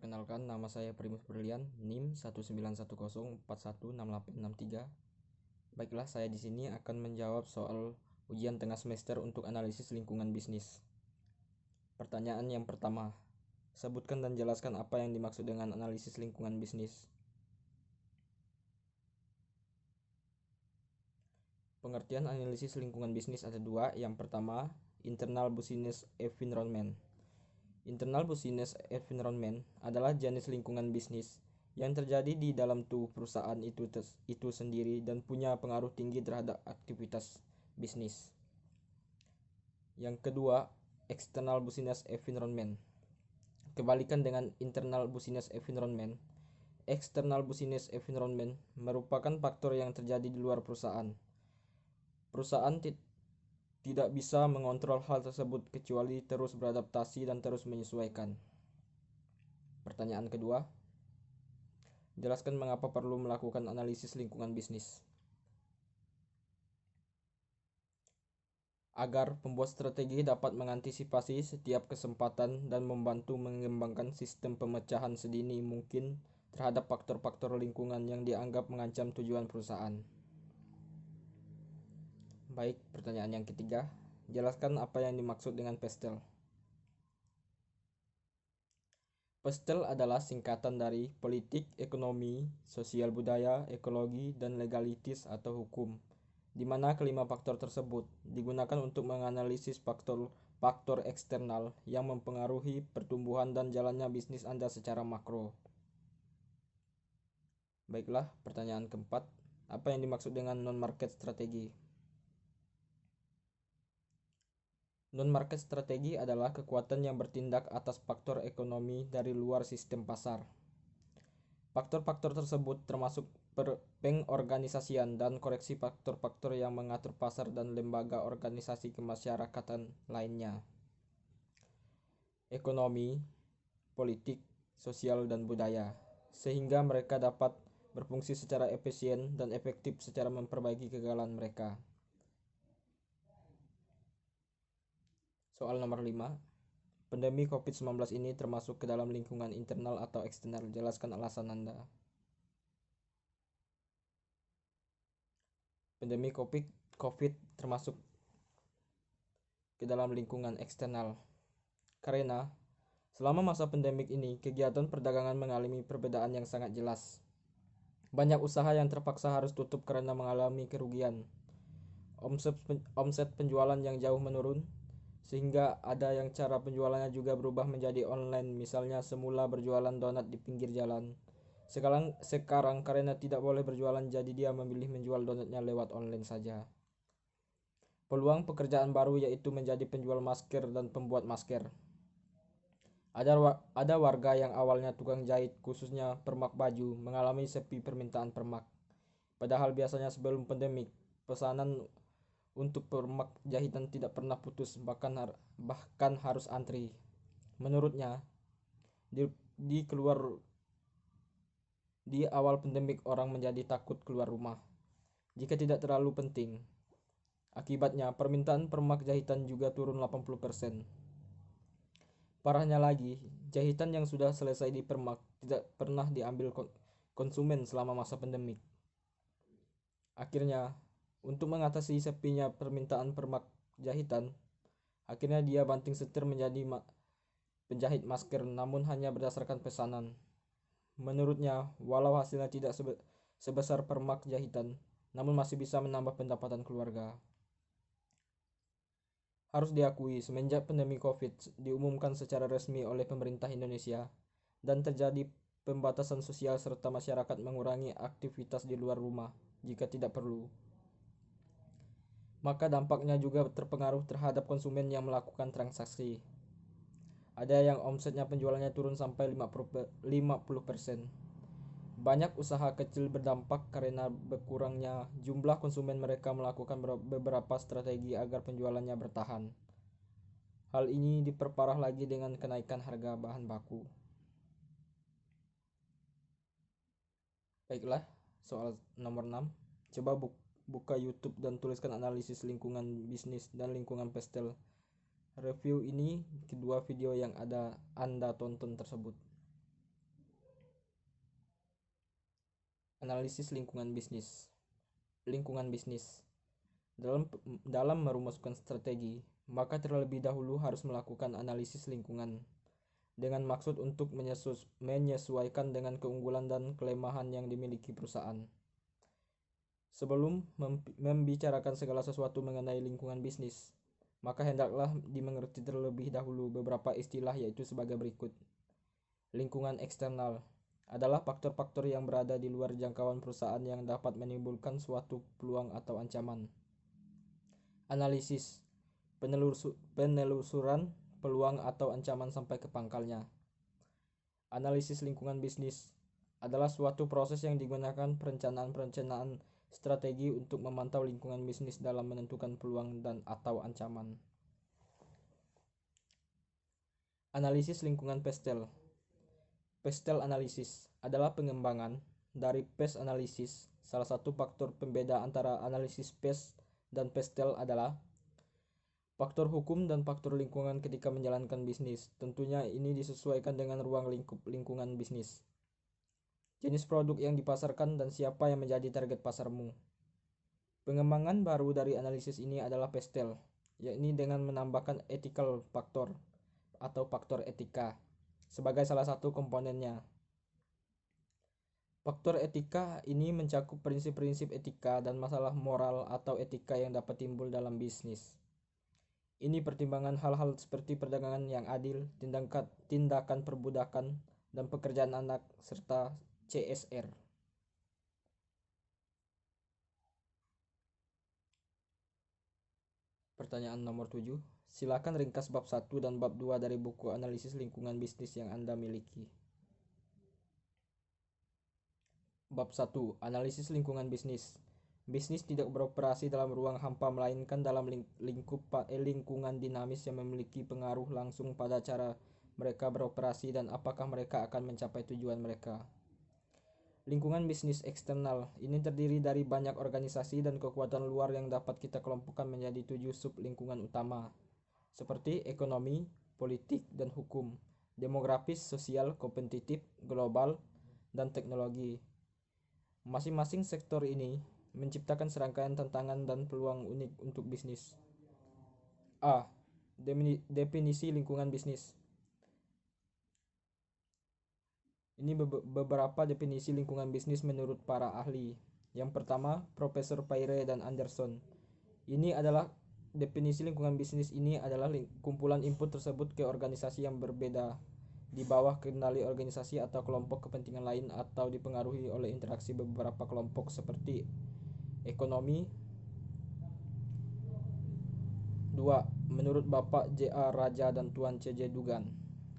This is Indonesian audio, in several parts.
Perkenalkan, nama saya Primus Brilian, NIM 19104168663. Baiklah, saya di sini akan menjawab soal ujian tengah semester untuk analisis lingkungan bisnis. Pertanyaan yang pertama, sebutkan dan jelaskan apa yang dimaksud dengan analisis lingkungan bisnis. Pengertian analisis lingkungan bisnis ada dua. Yang pertama, internal business environment. Internal business environment adalah jenis lingkungan bisnis yang terjadi di dalam tubuh perusahaan itu sendiri dan punya pengaruh tinggi terhadap aktivitas bisnis. Yang kedua, external business environment. Kebalikan dengan internal business environment, external business environment merupakan faktor yang terjadi di luar perusahaan. Perusahaan tidak bisa mengontrol hal tersebut kecuali terus beradaptasi dan terus menyesuaikan. Pertanyaan kedua, jelaskan mengapa perlu melakukan analisis lingkungan bisnis. Agar pembuat strategi dapat mengantisipasi setiap kesempatan dan membantu mengembangkan sistem pemecahan sedini mungkin terhadap faktor-faktor lingkungan yang dianggap mengancam tujuan perusahaan. Baik, pertanyaan yang ketiga, jelaskan apa yang dimaksud dengan PESTEL. PESTEL adalah singkatan dari politik, ekonomi, sosial budaya, ekologi, dan legalitis atau hukum, di mana kelima faktor tersebut digunakan untuk menganalisis faktor eksternal yang mempengaruhi pertumbuhan dan jalannya bisnis Anda secara makro. Baiklah, pertanyaan keempat, apa yang dimaksud dengan non-market strategi? Non-market strategi adalah kekuatan yang bertindak atas faktor ekonomi dari luar sistem pasar. Faktor-faktor tersebut termasuk pengorganisasian dan koreksi faktor-faktor yang mengatur pasar dan lembaga organisasi kemasyarakatan lainnya. Ekonomi, politik, sosial, dan budaya, sehingga mereka dapat berfungsi secara efisien dan efektif secara memperbaiki kegagalan mereka. Soal nomor 5. Pandemi COVID-19 ini termasuk ke dalam lingkungan internal atau eksternal? Jelaskan alasan Anda. Pandemi COVID termasuk ke dalam lingkungan eksternal karena selama masa pandemik ini kegiatan perdagangan mengalami perbedaan yang sangat jelas. Banyak usaha yang terpaksa harus tutup karena mengalami kerugian. Omset penjualan yang jauh menurun, sehingga ada yang cara penjualannya juga berubah menjadi online. Misalnya semula berjualan donat di pinggir jalan, sekarang karena tidak boleh berjualan jadi dia memilih menjual donatnya lewat online saja. Peluang pekerjaan baru yaitu menjadi penjual masker dan pembuat masker. Ada warga yang awalnya tukang jahit, khususnya permak baju, mengalami sepi permintaan permak. Padahal biasanya sebelum pandemik, pesanan untuk permak jahitan tidak pernah putus, bahkan harus antri. Menurutnya, di awal pandemik orang menjadi takut keluar rumah jika tidak terlalu penting. Akibatnya, permintaan permak jahitan juga turun 80%. Parahnya lagi, jahitan yang sudah selesai di permak tidak pernah diambil konsumen selama masa pandemik. Akhirnya, untuk mengatasi sepinya permintaan permak jahitan, akhirnya dia banting setir menjadi penjahit masker, namun hanya berdasarkan pesanan. Menurutnya, walau hasilnya tidak sebesar permak jahitan, namun masih bisa menambah pendapatan keluarga. Harus diakui, semenjak pandemi COVID diumumkan secara resmi oleh pemerintah Indonesia dan terjadi pembatasan sosial serta masyarakat mengurangi aktivitas di luar rumah jika tidak perlu, maka dampaknya juga terpengaruh terhadap konsumen yang melakukan transaksi. Ada yang omsetnya penjualannya turun sampai 50%. Banyak usaha kecil berdampak karena berkurangnya jumlah konsumen. Mereka melakukan beberapa strategi agar penjualannya bertahan. Hal ini diperparah lagi dengan kenaikan harga bahan baku. Baiklah, soal nomor 6. Coba buka YouTube dan tuliskan analisis lingkungan bisnis dan lingkungan PESTEL. Review ini kedua video yang Anda tonton tersebut. Analisis lingkungan bisnis. Lingkungan bisnis. Dalam merumuskan strategi, maka terlebih dahulu harus melakukan analisis lingkungan dengan maksud untuk menyesuaikan dengan keunggulan dan kelemahan yang dimiliki perusahaan. Sebelum membicarakan segala sesuatu mengenai lingkungan bisnis, maka hendaklah dimengerti terlebih dahulu beberapa istilah, yaitu sebagai berikut. Lingkungan eksternal adalah faktor-faktor yang berada di luar jangkauan perusahaan yang dapat menimbulkan suatu peluang atau ancaman. Analisis, penelusuran peluang atau ancaman sampai ke pangkalnya. Analisis lingkungan bisnis adalah suatu proses yang digunakan perencanaan strategi untuk memantau lingkungan bisnis dalam menentukan peluang dan atau ancaman. Analisis lingkungan PESTEL. PESTEL analisis adalah pengembangan dari PES analisis. Salah satu faktor pembeda antara analisis PES dan PESTEL adalah faktor hukum dan faktor lingkungan ketika menjalankan bisnis. Tentunya ini disesuaikan dengan ruang lingkup lingkungan bisnis, jenis produk yang dipasarkan, dan siapa yang menjadi target pasarmu. Pengembangan baru dari analisis ini adalah PESTEL, yakni dengan menambahkan ethical factor atau faktor etika sebagai salah satu komponennya. Faktor etika ini mencakup prinsip-prinsip etika dan masalah moral atau etika yang dapat timbul dalam bisnis. Ini pertimbangan hal-hal seperti perdagangan yang adil, tindakan perbudakan, dan pekerjaan anak, serta CSR. Pertanyaan nomor 7. Silakan ringkas bab 1 dan bab 2 dari buku analisis lingkungan bisnis yang Anda miliki. Bab 1. Analisis lingkungan bisnis. Bisnis tidak beroperasi dalam ruang hampa, melainkan dalam lingkungan dinamis yang memiliki pengaruh langsung pada cara mereka beroperasi dan apakah mereka akan mencapai tujuan mereka. Lingkungan bisnis eksternal ini terdiri dari banyak organisasi dan kekuatan luar yang dapat kita kelompokkan menjadi 7 sub lingkungan utama, seperti ekonomi, politik dan hukum, demografis, sosial, kompetitif, global, dan teknologi. Masing-masing sektor ini menciptakan serangkaian tantangan dan peluang unik untuk bisnis. A. Definisi lingkungan bisnis. Ini beberapa definisi lingkungan bisnis menurut para ahli. Yang pertama, Profesor Payre dan Anderson. Ini adalah definisi lingkungan bisnis ini adalah kumpulan input tersebut ke organisasi yang berbeda di bawah kendali organisasi atau kelompok kepentingan lain atau dipengaruhi oleh interaksi beberapa kelompok seperti ekonomi. 2. Menurut Bapak J.A. Raja dan Tuan C.J. Dugan,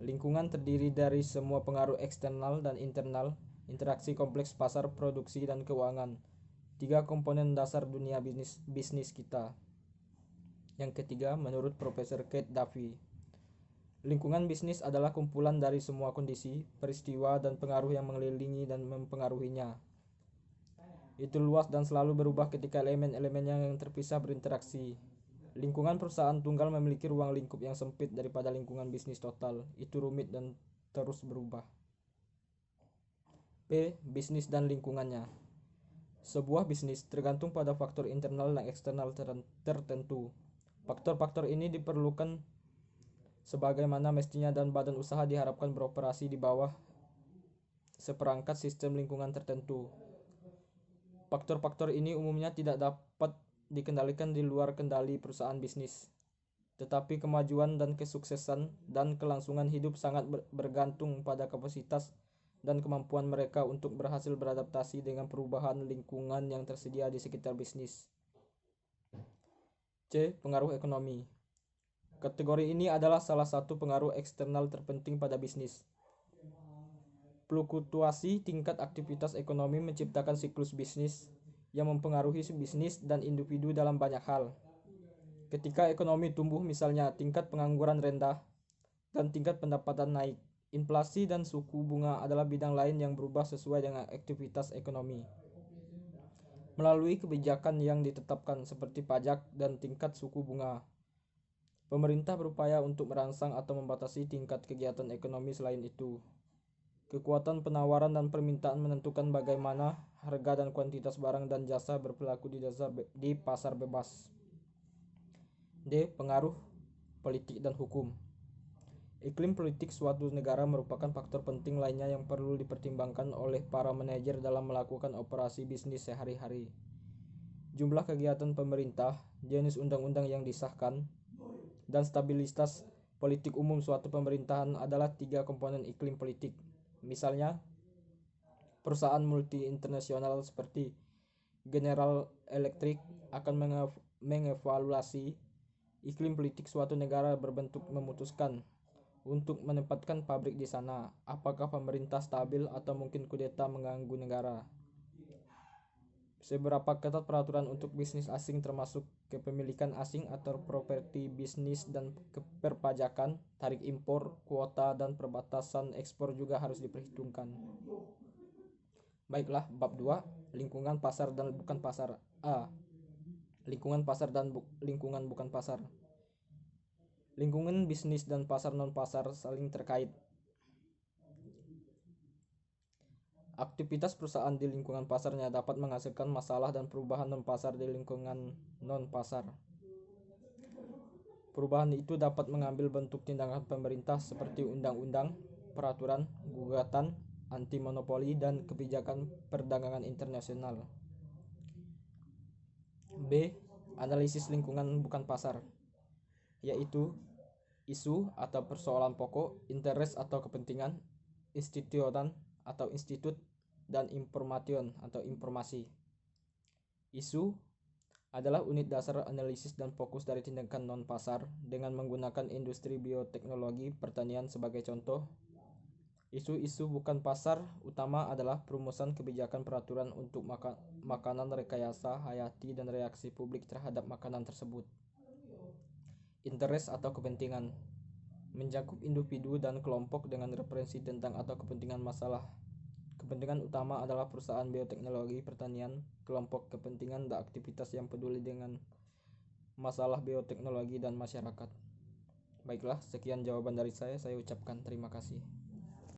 lingkungan terdiri dari semua pengaruh eksternal dan internal, interaksi kompleks pasar, produksi, dan keuangan. 3 komponen dasar dunia bisnis kita. Yang ketiga, menurut Profesor Kate Duffy, lingkungan bisnis adalah kumpulan dari semua kondisi, peristiwa, dan pengaruh yang mengelilingi dan mempengaruhinya. Itu luas dan selalu berubah ketika elemen-elemennya yang terpisah berinteraksi. Lingkungan perusahaan tunggal memiliki ruang lingkup yang sempit daripada lingkungan bisnis total. Itu rumit dan terus berubah. P. Bisnis dan lingkungannya. Sebuah bisnis tergantung pada faktor internal dan eksternal tertentu. Faktor-faktor ini diperlukan sebagaimana mestinya dan badan usaha diharapkan beroperasi di bawah seperangkat sistem lingkungan tertentu. Faktor-faktor ini umumnya tidak dapat dikendalikan di luar kendali perusahaan bisnis, tetapi kemajuan dan kesuksesan dan kelangsungan hidup sangat bergantung pada kapasitas dan kemampuan mereka untuk berhasil beradaptasi dengan perubahan lingkungan yang tersedia di sekitar bisnis. C. Pengaruh ekonomi. Kategori ini adalah salah satu pengaruh eksternal terpenting pada bisnis. Fluktuasi tingkat aktivitas ekonomi menciptakan siklus bisnis yang mempengaruhi bisnis dan individu dalam banyak hal. Ketika ekonomi tumbuh, misalnya tingkat pengangguran rendah dan tingkat pendapatan naik, inflasi dan suku bunga adalah bidang lain yang berubah sesuai dengan aktivitas ekonomi. Melalui kebijakan yang ditetapkan seperti pajak dan tingkat suku bunga, pemerintah berupaya untuk merangsang atau membatasi tingkat kegiatan ekonomi selain itu. Kekuatan penawaran dan permintaan menentukan bagaimana harga dan kuantitas barang dan jasa berperilaku di pasar bebas. D. Pengaruh politik dan hukum. Iklim politik suatu negara merupakan faktor penting lainnya yang perlu dipertimbangkan oleh para manajer dalam melakukan operasi bisnis sehari-hari. Jumlah kegiatan pemerintah, jenis undang-undang yang disahkan, dan stabilitas politik umum suatu pemerintahan adalah 3 komponen iklim politik. Misalnya, perusahaan multi internasional seperti General Electric akan mengevaluasi iklim politik suatu negara berbentuk memutuskan untuk menempatkan pabrik di sana, apakah pemerintah stabil atau mungkin kudeta mengganggu negara. Seberapa ketat peraturan untuk bisnis asing termasuk kepemilikan asing atau properti bisnis dan perpajakan, tarik impor, kuota, dan perbatasan ekspor juga harus diperhitungkan. Baiklah, bab 2, lingkungan pasar dan bukan pasar. A. Lingkungan pasar dan lingkungan bukan pasar. Lingkungan bisnis dan pasar non-pasar saling terkait. Aktivitas perusahaan di lingkungan pasarnya dapat menghasilkan masalah dan perubahan non-pasar di lingkungan non-pasar. Perubahan itu dapat mengambil bentuk tindakan pemerintah seperti undang-undang, peraturan, gugatan, anti monopoli, dan kebijakan perdagangan internasional. B. Analisis lingkungan bukan pasar, yaitu isu atau persoalan pokok, interest atau kepentingan, institution atau institut, dan information atau informasi. Isu adalah unit dasar analisis dan fokus dari tindakan non-pasar dengan menggunakan industri bioteknologi pertanian sebagai contoh. Isu-isu bukan pasar utama adalah perumusan kebijakan peraturan untuk makanan, rekayasa hayati, dan reaksi publik terhadap makanan tersebut. Interest atau kepentingan mencakup individu dan kelompok dengan referensi tentang atau kepentingan masalah. Kepentingan utama adalah perusahaan bioteknologi pertanian, kelompok kepentingan, dan aktivitas yang peduli dengan masalah bioteknologi dan masyarakat. Baiklah, sekian jawaban dari saya ucapkan terima kasih.